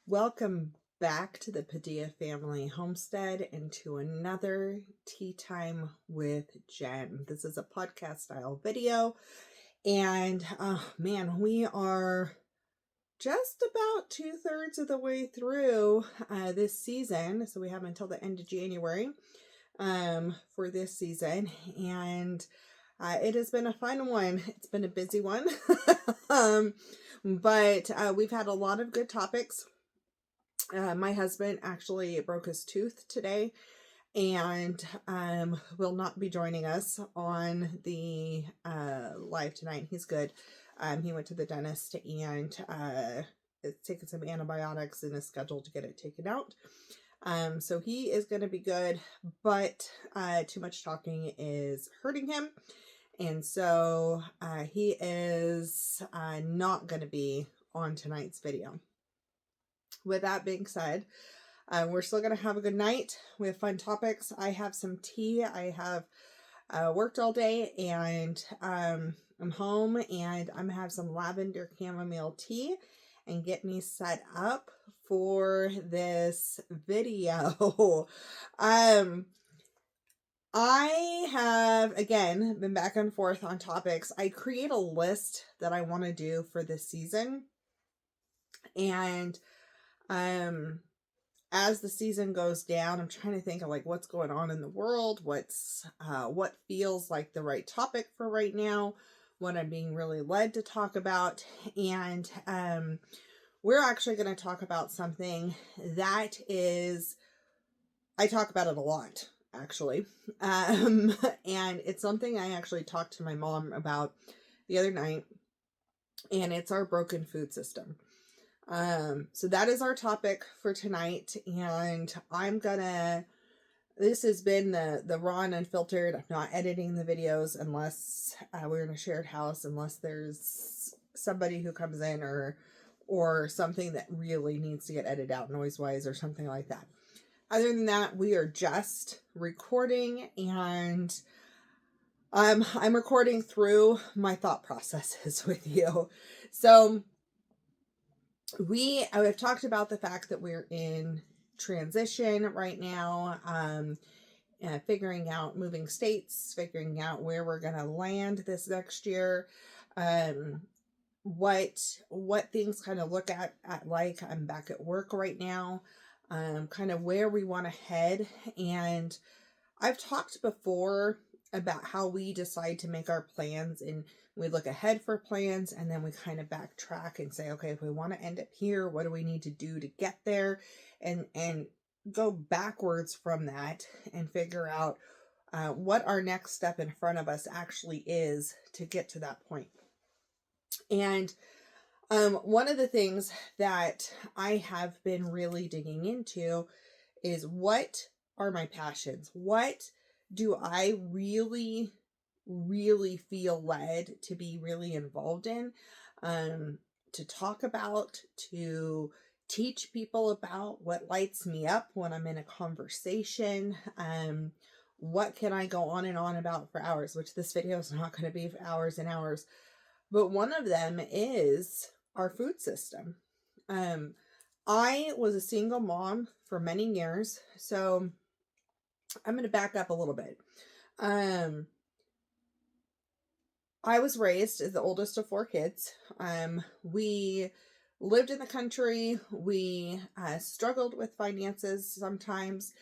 Welcome back to the Padilla Family Homestead and to another Tea Time with Jen. This is a podcast style video, and we are just about 2/3 of the way through this season. So we have until the end of January for this season, and it has been a fun one. It's been a busy one, but we've had a lot of good topics. My husband actually broke his tooth today and will not be joining us on the live tonight. He's good. He went to the dentist and is taking some antibiotics and is scheduled to get it taken out. So he is going to be good, but too much talking is hurting him. And so he is not going to be on tonight's video. With that being said, we're still going to have a good night. We have fun topics. I have some tea. I have worked all day and I'm home and I'm going to have some lavender chamomile tea and get me set up for this video. I have, again, been back and forth on topics. I create a list that I want to do for this season. And as the season goes down, I'm trying to think of like what's going on in the world, what feels like the right topic for right now, what I'm being really led to talk about. And we're actually going to talk about something that is, I talk about it a lot, actually. And it's something I actually talked to my mom about the other night, and it's our broken food system. So that is our topic for tonight, and this has been the raw and unfiltered. I'm not editing the videos unless we're in a shared house, unless there's somebody who comes in or something that really needs to get edited out noise-wise or something like that. Other than that, we are just recording, and I'm recording through my thought processes with you. So I've talked about the fact that we're in transition right now, figuring out moving states, figuring out where we're going to land this next year, what things kind of look at like I'm back at work right now, kind of where we want to head. And I've talked before about how we decide to make our plans, and we look ahead for plans, and then we kind of backtrack and say, okay, if we want to end up here, what do we need to do to get there? And go backwards from that and figure out what our next step in front of us actually is to get to that point. And one of the things that I have been really digging into is, what are my passions? What do I really feel led to be really involved in, to talk about, to teach people about, what lights me up when I'm in a conversation, what can I go on and on about for hours, which this video is not going to be for hours and hours, but one of them is our food system. I was a single mom for many years, so I'm going to back up a little bit. I was raised as the oldest of 4 kids. We lived in the country. We struggled with finances sometimes.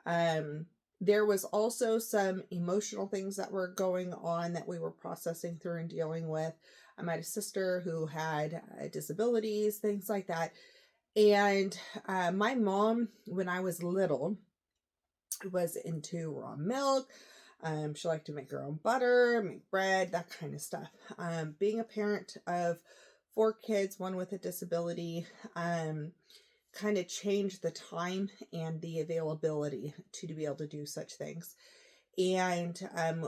There was also some emotional things that were going on that we were processing through and dealing with. I had a sister who had disabilities, things like that. And my mom, when I was little, was into raw milk. She liked to make her own butter, make bread, that kind of stuff. Being a parent of 4 kids, one with a disability, kind of changed the time and the availability to be able to do such things. And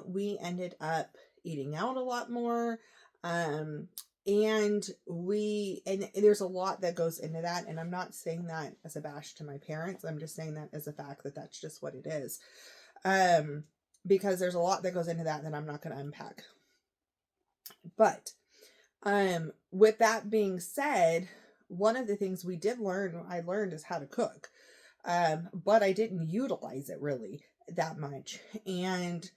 we ended up eating out a lot more. And there's a lot that goes into that. And I'm not saying that as a bash to my parents. I'm just saying that as a fact that that's just what it is. Because there's a lot that goes into that I'm not going to unpack. But with that being said, one of the things I learned is how to cook. But I didn't utilize it really that much. And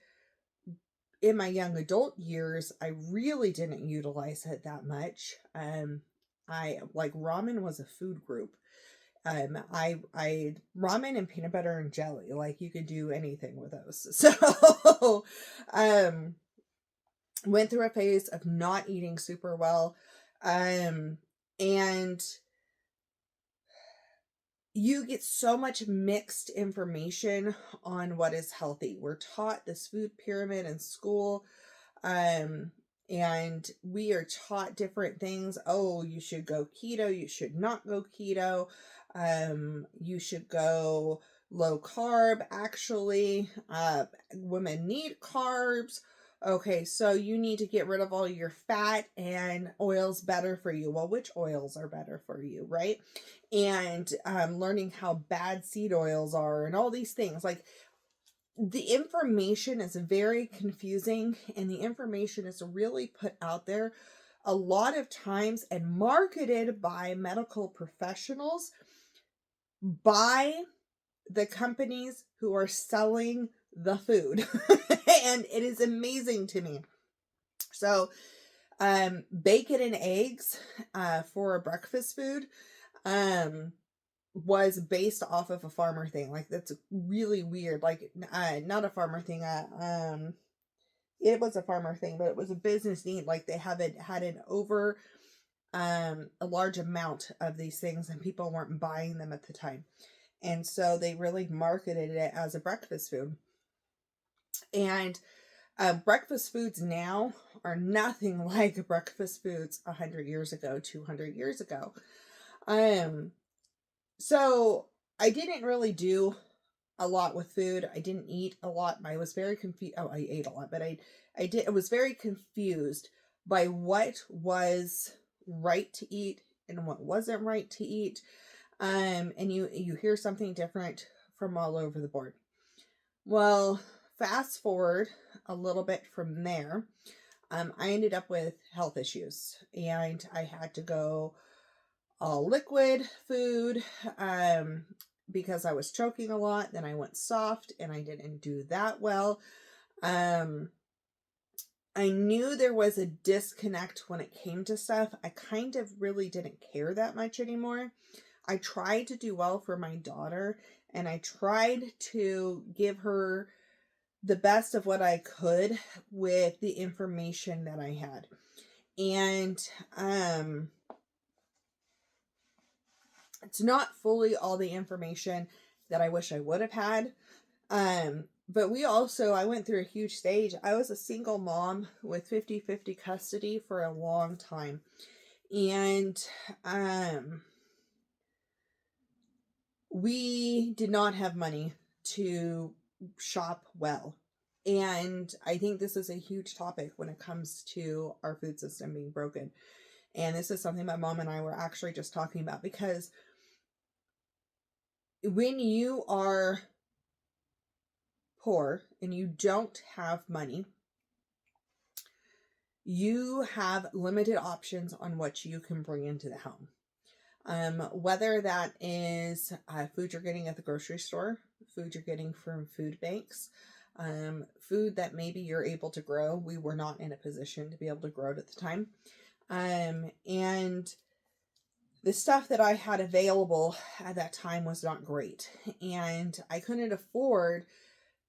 in my young adult years, I really didn't utilize it that much. I like ramen was a food group. I ramen and peanut butter and jelly, like you could do anything with those. So, um, went through a phase of not eating super well. And you get so much mixed information on what is healthy. We're taught this food pyramid in school, um, and we are taught different things. Oh, you should go keto, you should not go keto, you should go low carb. Actually, women need carbs. Okay, so you need to get rid of all your fat, and oil's better for you. Well, which oils are better for you, right? And learning how bad seed oils are and all these things. Like, the information is very confusing, and the information is really put out there a lot of times and marketed by medical professionals, by the companies who are selling the food. And it is amazing to me. So, bacon and eggs for a breakfast food was based off of a farmer thing. Like, that's really weird. Like, not a farmer thing. It was a farmer thing, but it was a business need. Like, they haven't had a large amount of these things, and people weren't buying them at the time. And so they really marketed it as a breakfast food. And breakfast foods now are nothing like breakfast foods 100 years ago, 200 years ago. So I didn't really do a lot with food. I didn't eat a lot. I was very confused. Oh, I ate a lot, but I was very confused by what was right to eat and what wasn't right to eat. And you hear something different from all over the board. Well, fast forward a little bit from there, I ended up with health issues, and I had to go all liquid food, because I was choking a lot. Then I went soft, and I didn't do that well. I knew there was a disconnect when it came to stuff. I kind of really didn't care that much anymore. I tried to do well for my daughter, and I tried to give her the best of what I could with the information that I had. And it's not fully all the information that I wish I would have had. But I went through a huge stage. I was a single mom with 50-50 custody for a long time. And we did not have money to shop well. And I think this is a huge topic when it comes to our food system being broken. And this is something my mom and I were actually just talking about, because when you are poor and you don't have money, you have limited options on what you can bring into the home. Whether that is food you're getting at the grocery store, food you're getting from food banks, food that maybe you're able to grow. We were not in a position to be able to grow it at the time. And the stuff that I had available at that time was not great. And I couldn't afford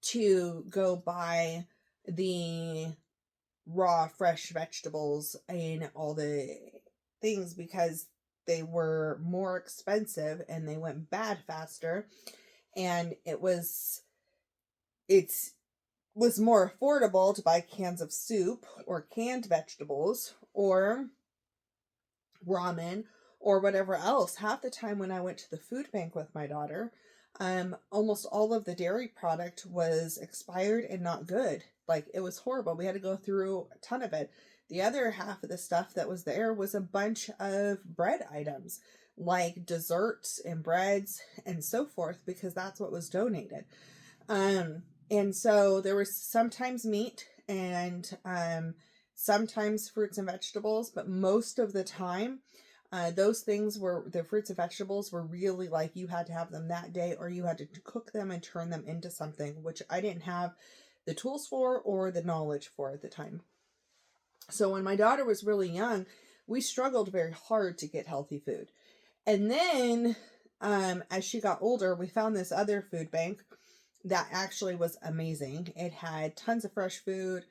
to go buy the raw, fresh vegetables and all the things, because they were more expensive and they went bad faster. And it was more affordable to buy cans of soup or canned vegetables or ramen or whatever else. Half the time when I went to the food bank with my daughter, almost all of the dairy product was expired and not good. Like, it was horrible. We had to go through a ton of it. The other half of the stuff that was there was a bunch of bread items, like desserts and breads and so forth, because that's what was donated. And so there was sometimes meat and sometimes fruits and vegetables, but most of the time Those things were, the fruits and vegetables were really like you had to have them that day, or you had to cook them and turn them into something, which I didn't have the tools for or the knowledge for at the time. So when my daughter was really young, we struggled very hard to get healthy food. And then as she got older, we found this other food bank that actually was amazing. It had tons of fresh food.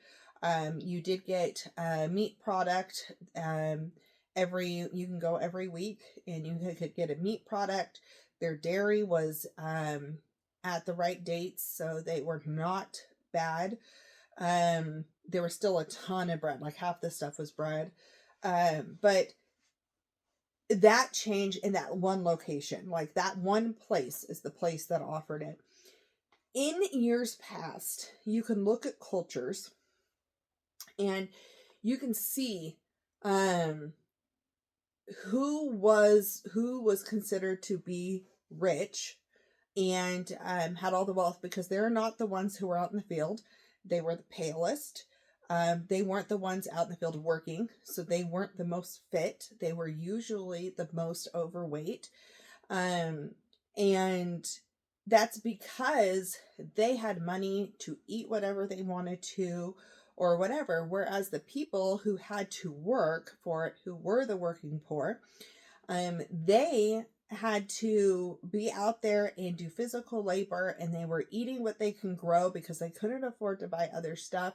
You did get a meat product. You can go every week and you could get a meat product. Their dairy was at the right dates, so they were not bad. There was still a ton of bread, like half the stuff was bread. But that changed in that one location, like that one place is the place that offered it. In years past, you can look at cultures and you can see who was considered to be rich and had all the wealth, because they're not the ones who were out in the field. They were the palest. They weren't the ones out in the field working, so they weren't the most fit. They were usually the most overweight. And that's because they had money to eat whatever they wanted to or whatever. Whereas the people who had to work for it, who were the working poor, they had to be out there and do physical labor, and they were eating what they can grow because they couldn't afford to buy other stuff,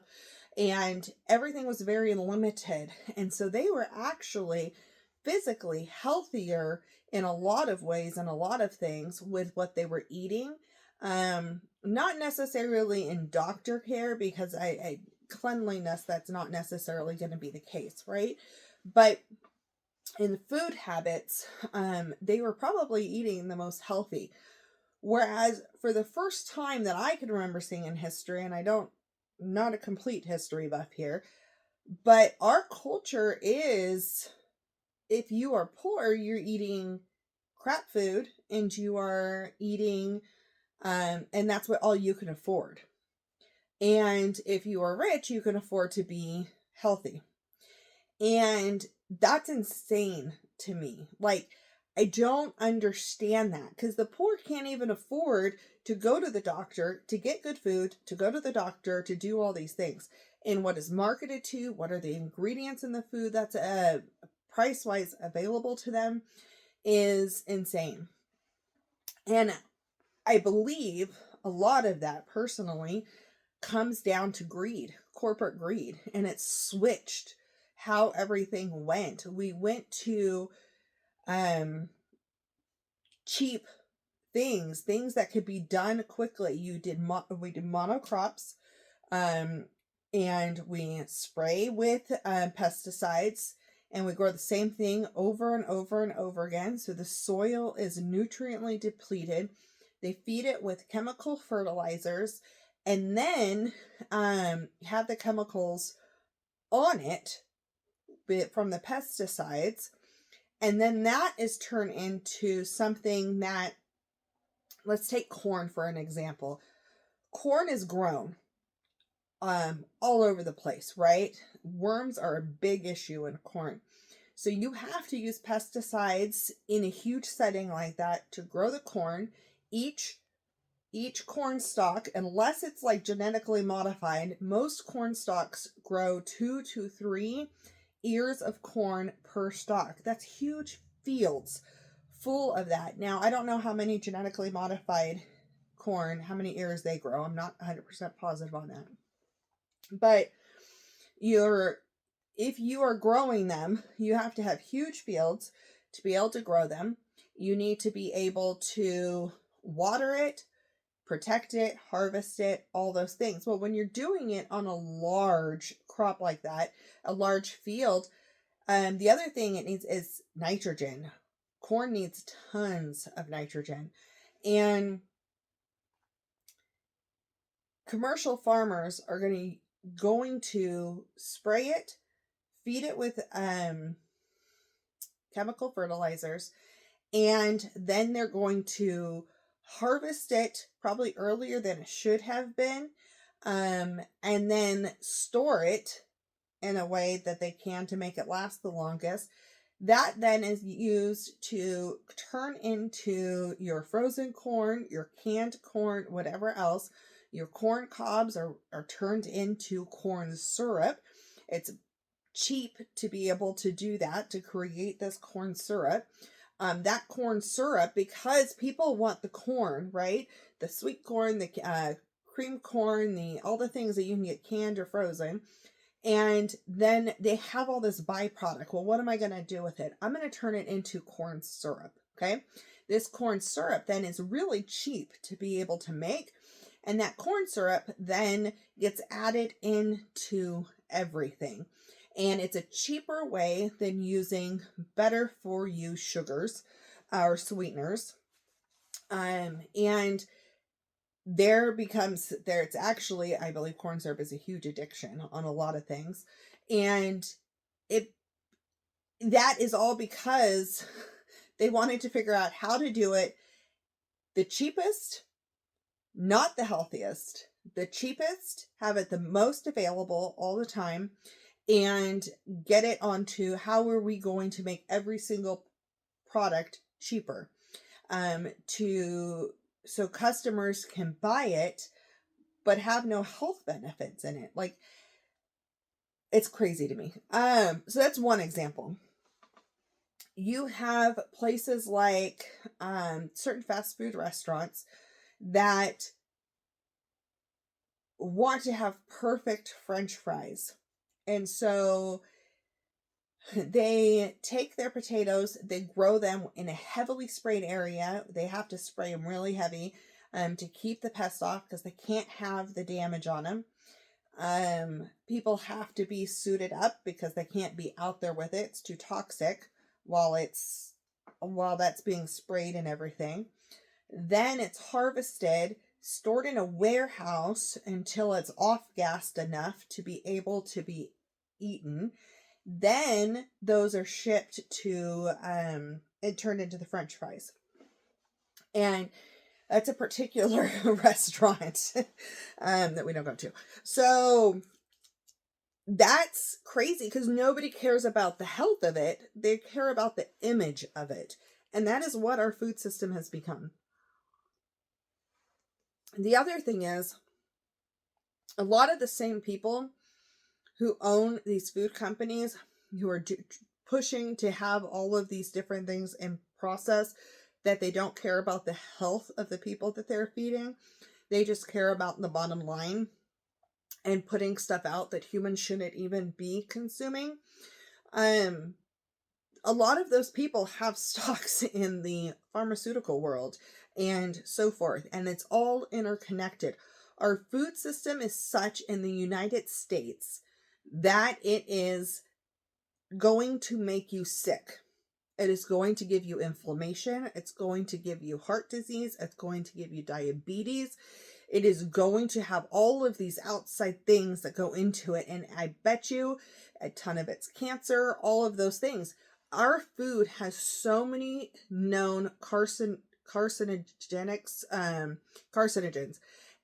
and everything was very limited. And so they were actually physically healthier in a lot of ways and a lot of things with what they were eating. Not necessarily in doctor care, because I cleanliness, that's not necessarily going to be the case, right? But in food habits, they were probably eating the most healthy. Whereas for the first time that I can remember seeing in history, and not a complete history buff here, but our culture is, if you are poor, you're eating crap food and you are eating, and that's what all you can afford. And if you are rich, you can afford to be healthy. And that's insane to me. Like, I don't understand that, because the poor can't even afford to go to the doctor, to get good food, to go to the doctor, to do all these things. And what is marketed to, what are the ingredients in the food that's price-wise available to them is insane. And I believe a lot of that personally comes down to greed, corporate greed, and it's switched how everything went. We went to cheap things that could be done quickly. We did monocrops, and we spray with pesticides, and we grow the same thing over and over and over again. So the soil is nutriently depleted. They feed it with chemical fertilizers, and then have the chemicals on it from the pesticides. And then that is turned into something that, let's take corn for an example. Corn is grown all over the place, right? Worms are a big issue in corn. So you have to use pesticides in a huge setting like that to grow the corn. Each corn stalk, unless it's like genetically modified, most corn stalks grow 2 to 3 ears of corn per stalk. That's huge fields full of that. Now, I don't know how many genetically modified corn, how many ears they grow. I'm not 100% positive on that. But if you are growing them, you have to have huge fields to be able to grow them. You need to be able to water it, protect it, harvest it, all those things. Well, when you're doing it on a large crop like that, a large field, the other thing it needs is nitrogen. Corn needs tons of nitrogen. And commercial farmers are going to spray it, feed it with chemical fertilizers, and then they're going to harvest it probably earlier than it should have been, and then store it in a way that they can to make it last the longest. That then is used to turn into your frozen corn, your canned corn, whatever else. Your corn cobs are turned into corn syrup. It's cheap to be able to do that, to create this corn syrup. That corn syrup, because people want the corn, right? The sweet corn, the cream corn, the all the things that you can get canned or frozen. And then they have all this byproduct. Well, what am I going to do with it? I'm going to turn it into corn syrup. Okay. This corn syrup then is really cheap to be able to make. And that corn syrup then gets added into everything. And it's a cheaper way than using better for you sugars or sweeteners. And it's actually, I believe corn syrup is a huge addiction on a lot of things. And it that is all because they wanted to figure out how to do it the cheapest, not the healthiest, the cheapest, have it the most available all the time, and get it onto how are we going to make every single product cheaper, to so customers can buy it but have no health benefits in it. Like, it's crazy to me. So that's one example. You have places like certain fast food restaurants that want to have perfect French fries. And so they take their potatoes, they grow them in a heavily sprayed area. They have to spray them really heavy to keep the pests off because they can't have the damage on them. People have to be suited up because they can't be out there with it. It's too toxic while that's being sprayed and everything. Then it's harvested, stored in a warehouse until it's off-gassed enough to be able to be eaten. Then those are shipped to and turned into the French fries. And that's a particular restaurant that we don't go to. So that's crazy because nobody cares about the health of it. They care about the image of it. And that is what our food system has become. The other thing is, a lot of the same people who own these food companies, who are pushing to have all of these different things in process, that they don't care about the health of the people that they're feeding. They just care about the bottom line and putting stuff out that humans shouldn't even be consuming. A lot of those people have stocks in the pharmaceutical world and so forth, and it's all interconnected. Our food system is such in the United States that it is going to make you sick. It is going to give you inflammation. It's going to give you heart disease. It's going to give you diabetes. It is going to have all of these outside things that go into it. And I bet you a ton of it's cancer, all of those things. Our food has so many known carcinogens.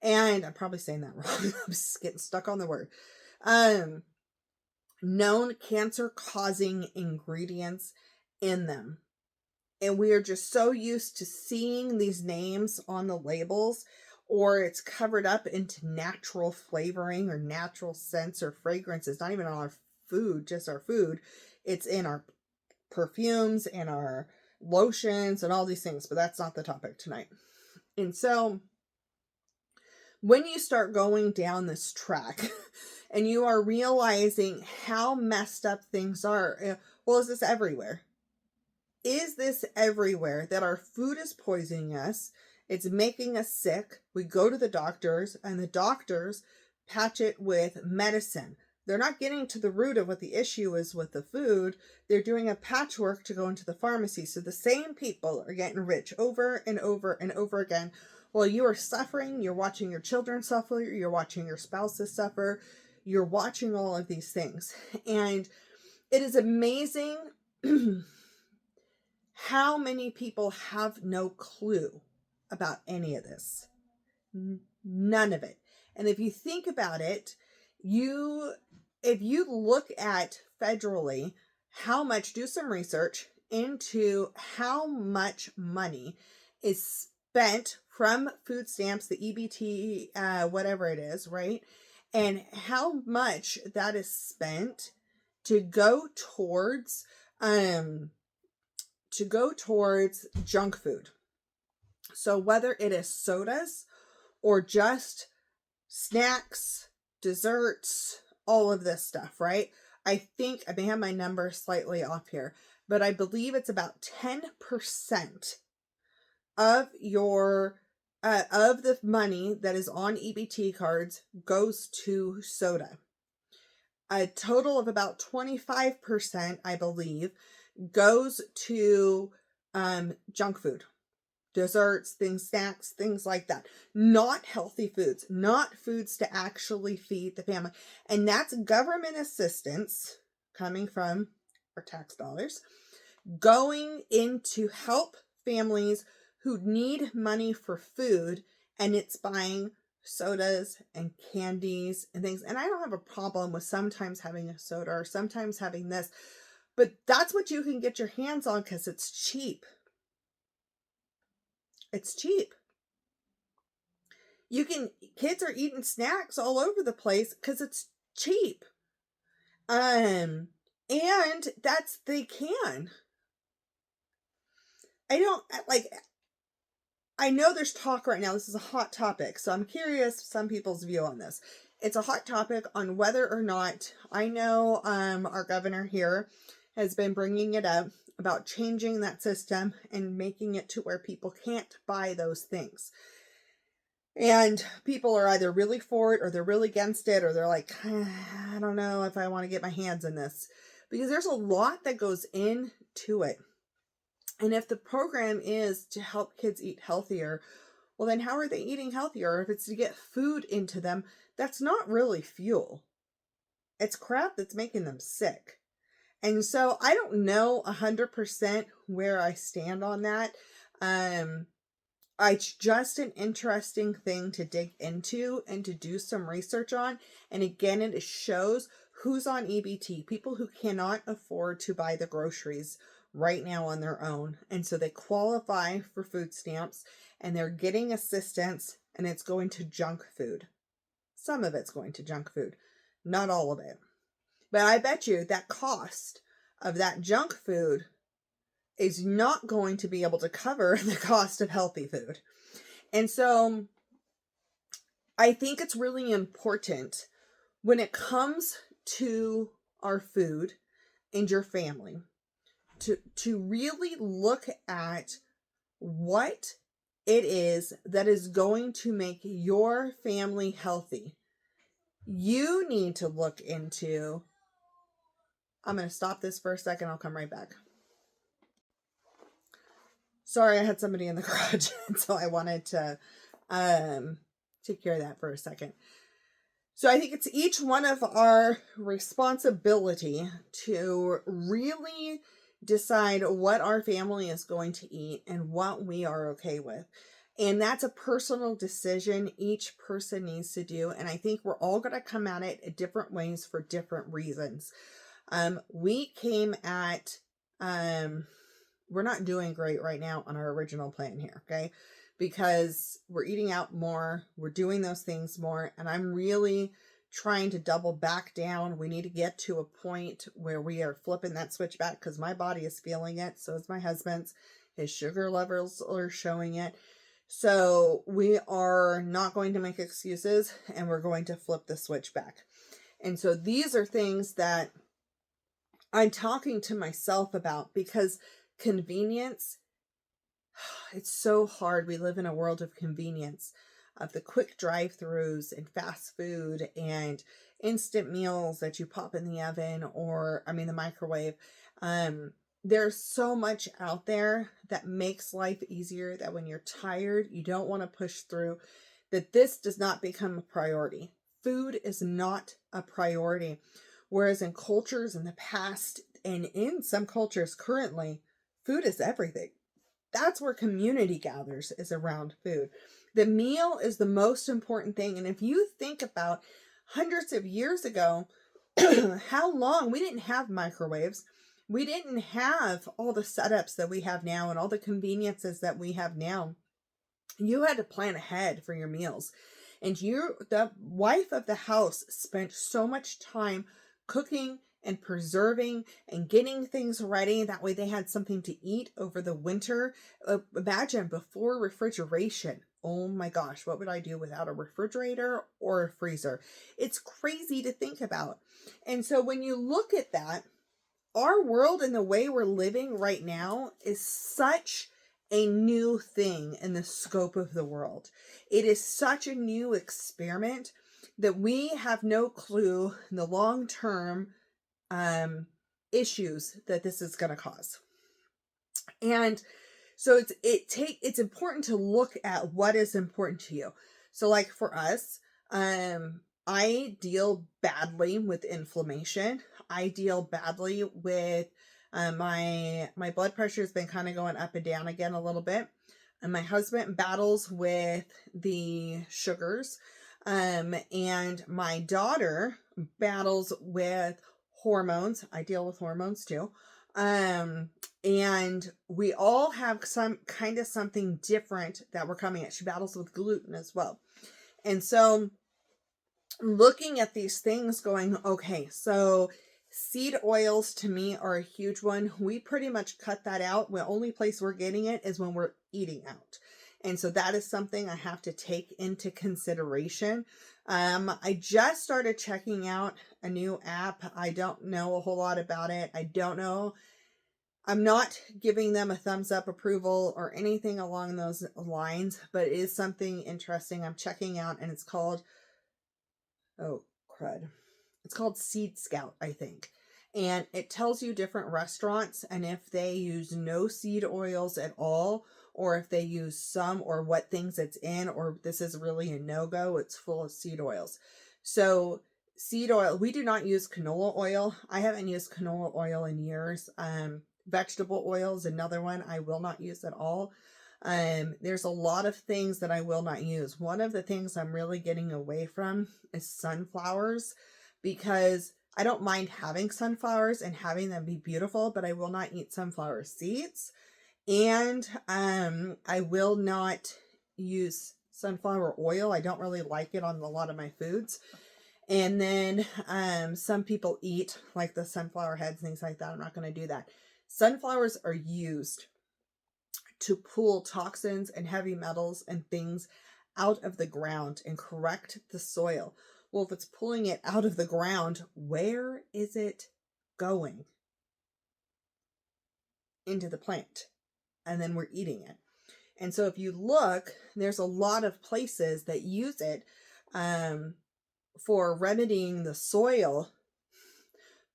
And I'm probably saying that wrong. I'm just getting stuck on the word. Known cancer causing ingredients in them. And we are just so used to seeing these names on the labels, or it's covered up into natural flavoring or natural scents or fragrances. Not even on our food, just our food. It's in our perfumes and our lotions and all these things, but that's not the topic tonight. And so when you start going down this track and you are realizing how messed up things are, well, is this everywhere? Is this everywhere that our food is poisoning us? It's making us sick. We go to the doctors and the doctors patch it with medicine. They're not getting to the root of what the issue is with the food. They're doing a patchwork to go into the pharmacy. So the same people are getting rich over and over and over again. While you are suffering, you're watching your children suffer, you're watching your spouses suffer, you're watching all of these things. And it is amazing how many people have no clue about any of this. None of it. And if you think about it, if you look at federally do some research into how much money is spent from food stamps, the EBT, whatever it is, right? And how much that is spent to go towards junk food. So whether it is sodas or just snacks, desserts, all of this stuff, right? I think I may have my number slightly off here, but I believe it's about 10% of your of the money that is on EBT cards goes to soda. A total of about 25%, I believe, goes to junk food. Desserts, things, snacks, things like that. Not healthy foods, not foods to actually feed the family. And that's government assistance coming from our tax dollars going in to help families who need money for food, and it's buying sodas and candies and things. And I don't have a problem with sometimes having a soda or sometimes having this, but that's what you can get your hands on because it's cheap. It's cheap. Kids are eating snacks all over the place because it's cheap. And they can. I know there's talk right now. This is a hot topic. So I'm curious some people's view on this. It's a hot topic on whether or not, I know our governor here has been bringing it up about changing that system and making it to where people can't buy those things. And people are either really for it or they're really against it, or they're like, I don't know if I want to get my hands in this, because there's a lot that goes into it. And if the program is to help kids eat healthier, well, then how are they eating healthier? If it's to get food into them, that's not really fuel. It's crap that's making them sick. And so I don't know 100% where I stand on that. It's just an interesting thing to dig into and to do some research on. And again, it shows who's on EBT, people who cannot afford to buy the groceries right now on their own. And so they qualify for food stamps and they're getting assistance, and it's going to junk food. Some of it's going to junk food, not all of it. But I bet you that cost of that junk food is not going to be able to cover the cost of healthy food. And so I think it's really important when it comes to our food and your family to really look at what it is that is going to make your family healthy. You need to look into, I'm going to stop this for a second. I'll come right back. Sorry, I had somebody in the garage, so I wanted to take care of that for a second. So I think it's each one of our responsibility to really decide what our family is going to eat and what we are okay with. And that's a personal decision each person needs to do. And I think we're all going to come at it different ways for different reasons. We came at, we're not doing great right now on our original plan here, okay? Because we're eating out more, we're doing those things more, and I'm really trying to double back down. We need to get to a point where we are flipping that switch back, because my body is feeling it, so is my husband's. His sugar levels are showing it. So we are not going to make excuses, and we're going to flip the switch back. And so these are things that I'm talking to myself about, because convenience, it's so hard. We live in a world of convenience, of the quick drive-throughs and fast food and instant meals that you pop in the oven or, the microwave. There's so much out there that makes life easier, that when you're tired, you don't want to push through, that this does not become a priority. Food is not a priority. Whereas in cultures in the past, and in some cultures currently, food is everything. That's where community gathers, is around food. The meal is the most important thing. And if you think about hundreds of years ago, how long, we didn't have microwaves. We didn't have all the setups that we have now and all the conveniences that we have now. You had to plan ahead for your meals. And the wife of the house, spent so much time cooking and preserving and getting things ready. That way they had something to eat over the winter. Imagine before refrigeration. Oh my gosh, what would I do without a refrigerator or a freezer? It's crazy to think about. And so when you look at that, our world and the way we're living right now is such a new thing in the scope of the world. It is such a new experiment that we have no clue the long-term issues that this is going to cause. And so it's important to look at what is important to you. So like for us, I deal badly with inflammation. I deal badly with my blood pressure has been kind of going up and down again a little bit. And my husband battles with the sugars. And my daughter battles with hormones. I deal with hormones too. And we all have some kind of something different that we're coming at. She battles with gluten as well. And so looking at these things going, okay, so seed oils to me are a huge one. We pretty much cut that out. The only place we're getting it is when we're eating out. And so that is something I have to take into consideration. I just started checking out a new app. I don't know a whole lot about it. I don't know. I'm not giving them a thumbs up approval or anything along those lines, but it is something interesting I'm checking out, and it's called, oh crud, it's called Seed Scout, I think. And it tells you different restaurants and if they use no seed oils at all, or if they use some, or what things it's in, or this is really a no-go, it's full of seed oils. So seed oil, we do not use canola oil. I haven't used canola oil in years. Vegetable oil is another one I will not use at all. There's a lot of things that I will not use. One of the things I'm really getting away from is sunflowers, because I don't mind having sunflowers and having them be beautiful, but I will not eat sunflower seeds. And I will not use sunflower oil. I don't really like it on a lot of my foods. And then some people eat like the sunflower heads, things like that. I'm not going to do that. Sunflowers are used to pull toxins and heavy metals and things out of the ground and correct the soil. Well, if it's pulling it out of the ground, where is it going? Into the plant. And then we're eating it. And so if you look, there's a lot of places that use it for remedying the soil.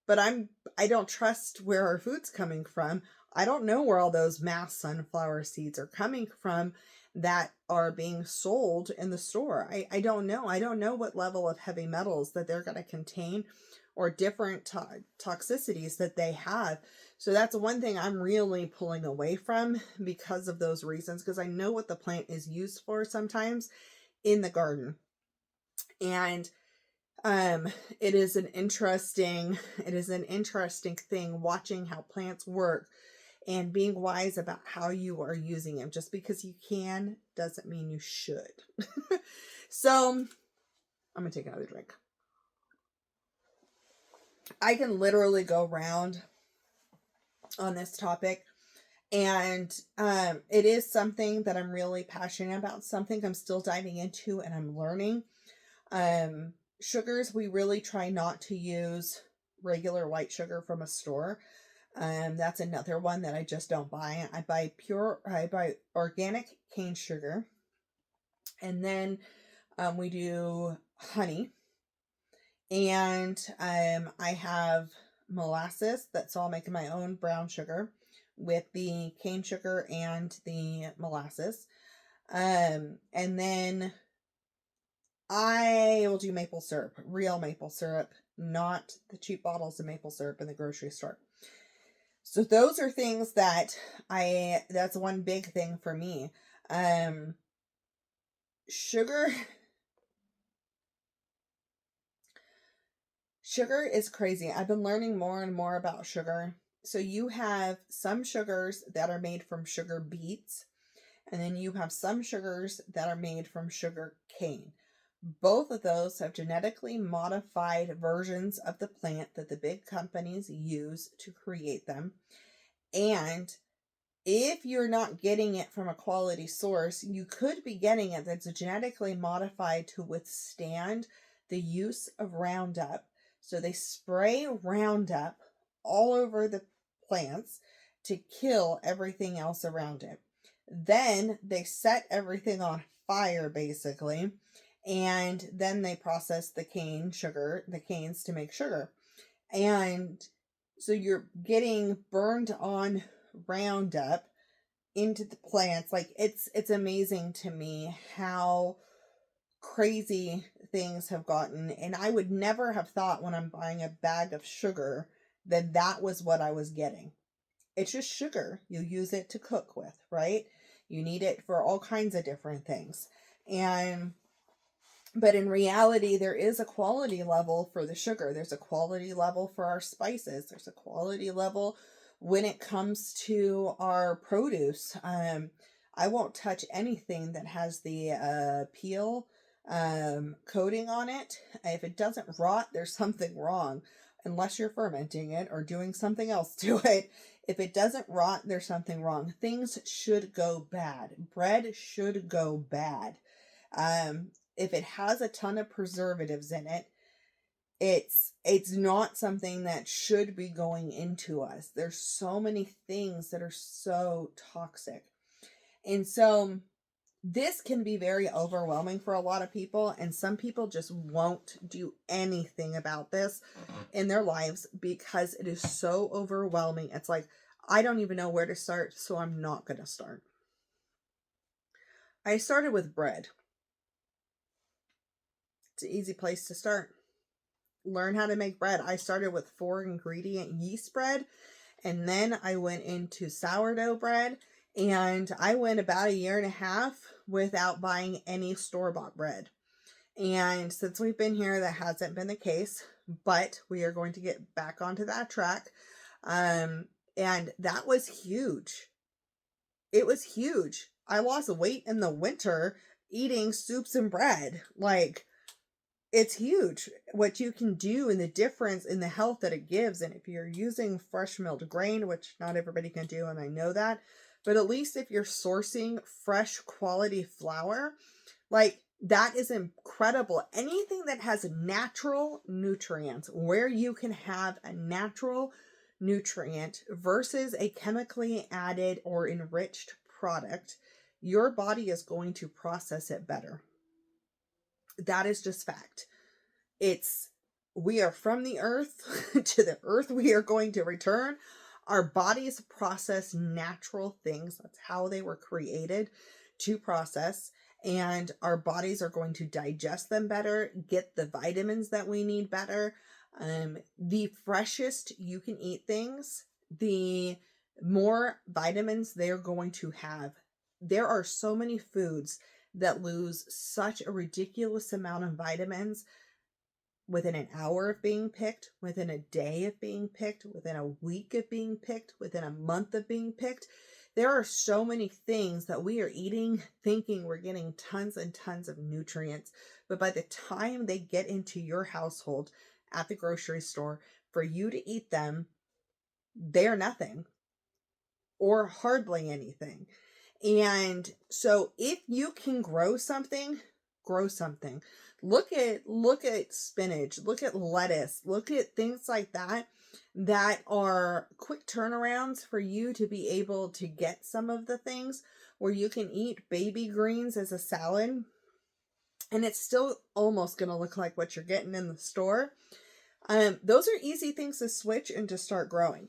But I don't trust where our food's coming from. I don't know where all those mass sunflower seeds are coming from that are being sold in the store. I don't know. I don't know what level of heavy metals that they're going to contain, or different toxicities that they have. So that's one thing I'm really pulling away from because of those reasons, because I know what the plant is used for sometimes in the garden. And it is an interesting thing watching how plants work and being wise about how you are using them. Just because you can doesn't mean you should. So I'm gonna take another drink. I can literally go around on this topic, and it is something that I'm really passionate about, something I'm still diving into and I'm learning. Sugars, we really try not to use regular white sugar from a store. That's another one that I just don't buy. I buy organic cane sugar. And then we do honey. And I have molasses. That's all, making my own brown sugar with the cane sugar and the molasses. And then I will do maple syrup, real maple syrup, not the cheap bottles of maple syrup in the grocery store. So those are things that that's one big thing for me. Sugar is crazy. I've been learning more and more about sugar. So you have some sugars that are made from sugar beets, and then you have some sugars that are made from sugar cane. Both of those have genetically modified versions of the plant that the big companies use to create them. And if you're not getting it from a quality source, you could be getting it that's genetically modified to withstand the use of Roundup. So they spray Roundup all over the plants to kill everything else around it. Then they set everything on fire, basically, and then they process the canes to make sugar. And so you're getting burned on Roundup into the plants. Like it's amazing to me how crazy things have gotten. And I would never have thought when I'm buying a bag of sugar that that was what I was getting. It's just sugar. You use it to cook with, right? You need it for all kinds of different things. But in reality, there is a quality level for the sugar. There's a quality level for our spices. There's a quality level when it comes to our produce. I won't touch anything that has the peel coating on it. If it doesn't rot, there's something wrong, unless you're fermenting it or doing something else to it. If it doesn't rot, there's something wrong. Things should go bad. Bread should go bad. If it has a ton of preservatives in it, it's not something that should be going into us. There's so many things that are so toxic. And so this can be very overwhelming for a lot of people, and some people just won't do anything about this in their lives because it is so overwhelming. It's like, I don't even know where to start, so I'm not going to start. I started with bread. It's an easy place to start. Learn how to make bread. I started with 4-ingredient yeast bread, and then I went into sourdough bread, and I went about a year and a half without buying any store-bought bread. And since we've been here, that hasn't been the case, but we are going to get back onto that track. And that was huge. It was huge. I lost weight in the winter eating soups and bread. Like, it's huge what you can do and the difference in the health that it gives. And if you're using fresh milled grain, which not everybody can do, and I know that, but at least if you're sourcing fresh quality flour, like, that is incredible. Anything that has natural nutrients, where you can have a natural nutrient versus a chemically added or enriched product, your body is going to process it better. That is just fact. We are from the earth. To the earth we are going to return. Our bodies process natural things. That's how they were created, to process. And our bodies are going to digest them better, get the vitamins that we need better. The freshest you can eat things, the more vitamins they're going to have. There are so many foods that lose such a ridiculous amount of vitamins within an hour of being picked, within a day of being picked, within a week of being picked, within a month of being picked. There are so many things that we are eating thinking we're getting tons and tons of nutrients, but by the time they get into your household at the grocery store, for you to eat them, they're nothing or hardly anything. And so if you can grow something, grow something. Look at spinach, look at lettuce, look at things like that that are quick turnarounds for you to be able to get some of the things where you can eat baby greens as a salad and it's still almost going to look like what you're getting in the store. Those are easy things to switch and to start growing.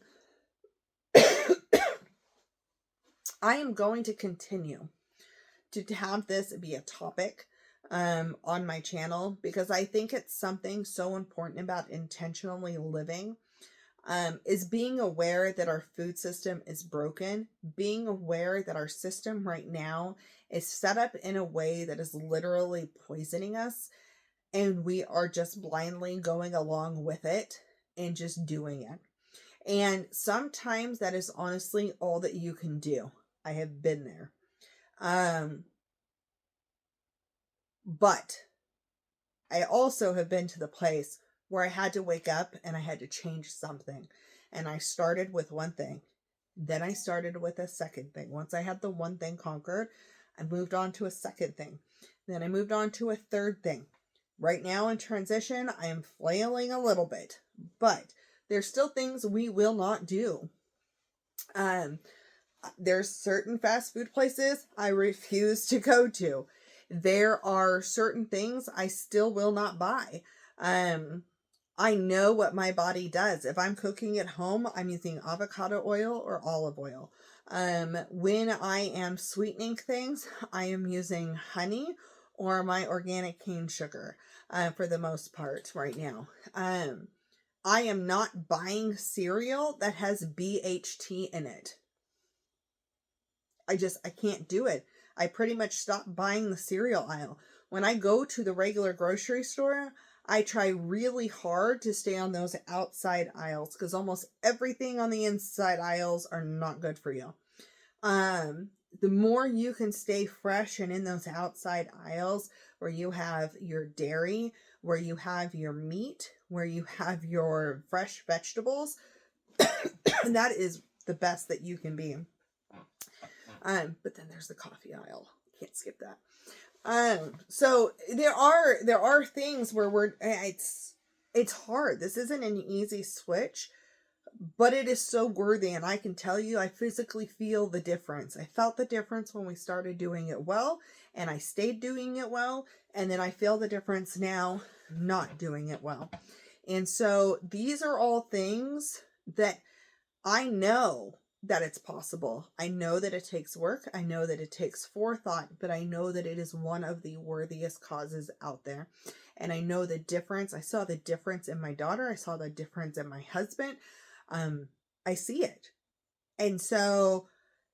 I am going to continue to have this be a topic on my channel because I think it's something so important about intentionally living, is being aware that our food system is broken, being aware that our system right now is set up in a way that is literally poisoning us, and we are just blindly going along with it and just doing it. And sometimes that is honestly all that you can do. I have been there. But I also have been to the place where I had to wake up and I had to change something. And I started with one thing. Then I started with a second thing. Once I had the one thing conquered, I moved on to a second thing. Then I moved on to a third thing. Right now in transition, I am flailing a little bit, but there's still things we will not do. There's certain fast food places I refuse to go to. There are certain things I still will not buy. I know what my body does. If I'm cooking at home, I'm using avocado oil or olive oil. When I am sweetening things, I am using honey or my organic cane sugar for the most part right now. I am not buying cereal that has BHT in it. I can't do it. I pretty much stopped buying the cereal aisle. When I go to the regular grocery store, I try really hard to stay on those outside aisles because almost everything on the inside aisles are not good for you. The more you can stay fresh and in those outside aisles where you have your dairy, where you have your meat, where you have your fresh vegetables, that is the best that you can be. But then there's the coffee aisle. Can't skip that. So there are things where it's hard. This isn't an easy switch, but it is so worthy. And I can tell you, I physically feel the difference. I felt the difference when we started doing it well, and I stayed doing it well. And then I feel the difference now not doing it well. And so these are all things that I know that it's possible. I know that it takes work. I know that it takes forethought, but I know that it is one of the worthiest causes out there. And I know the difference. I saw the difference in my daughter. I saw the difference in my husband. I see it. And so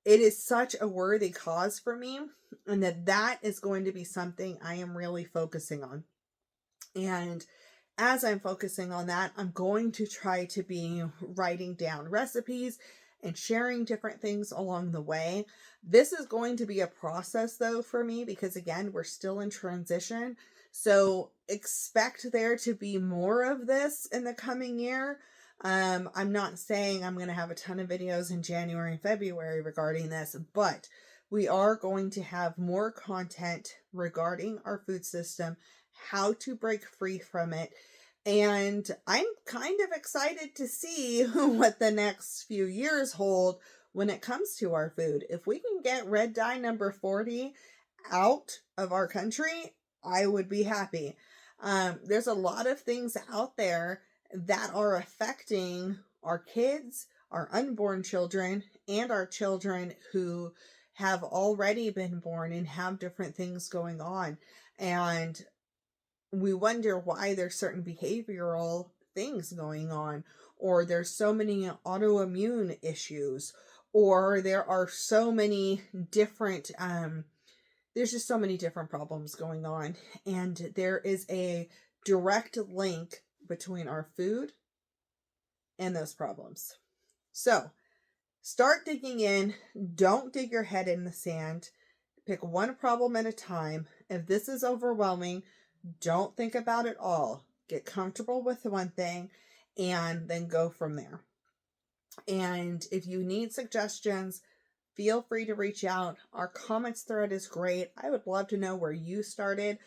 it is such a worthy cause for me, and that is going to be something I am really focusing on. And as I'm focusing on that, I'm going to try to be writing down recipes and sharing different things along the way. This is going to be a process though for me because again, we're still in transition. So expect there to be more of this in the coming year. I'm not saying I'm going to have a ton of videos in January and February regarding this, but we are going to have more content regarding our food system, how to break free from it. And I'm kind of excited to see what the next few years hold when it comes to our food. If we can get red dye number 40 out of our country, I would be happy. There's a lot of things out there that are affecting our kids, our unborn children, and our children who have already been born and have different things going on. And we wonder why there's certain behavioral things going on, or there's so many autoimmune issues, or there are so many different there's just so many different problems going on, and there is a direct link between our food and those problems. So start digging in. Don't dig your head in the sand. Pick one problem at a time. If this is overwhelming, don't think about it all. Get comfortable with one thing and then go from there. And if you need suggestions, feel free to reach out. Our comments thread is great. I would love to know where you started.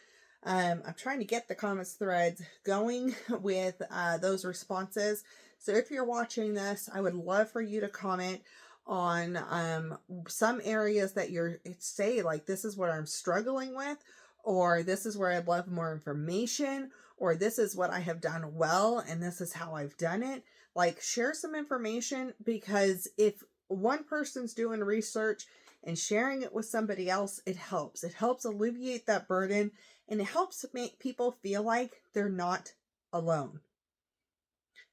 I'm trying to get the comments threads going with those responses. So if you're watching this, I would love for you to comment on some areas that you're say like this is what I'm struggling with, or this is where I'd love more information, or this is what I have done well and this is how I've done it. Like, share some information, because if one person's doing research and sharing it with somebody else, it helps. It helps alleviate that burden, and it helps make people feel like they're not alone.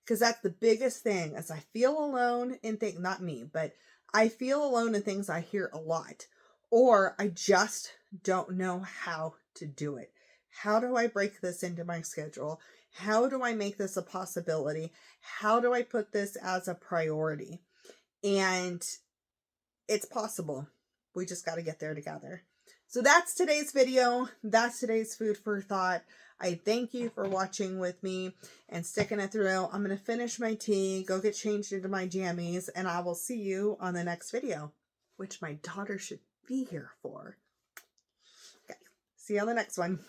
Because that's the biggest thing, is I feel alone in things, not me, but I feel alone in things I hear a lot, or I just don't know how to do it. How do I break this into my schedule? How do I make this a possibility? How do I put this as a priority? And it's possible. We just got to get there together. So that's today's video. That's today's food for thought. I thank you for watching with me and sticking it through. I'm going to finish my tea, go get changed into my jammies, and I will see you on the next video, which my daughter should be here for. Okay, see you on the next one.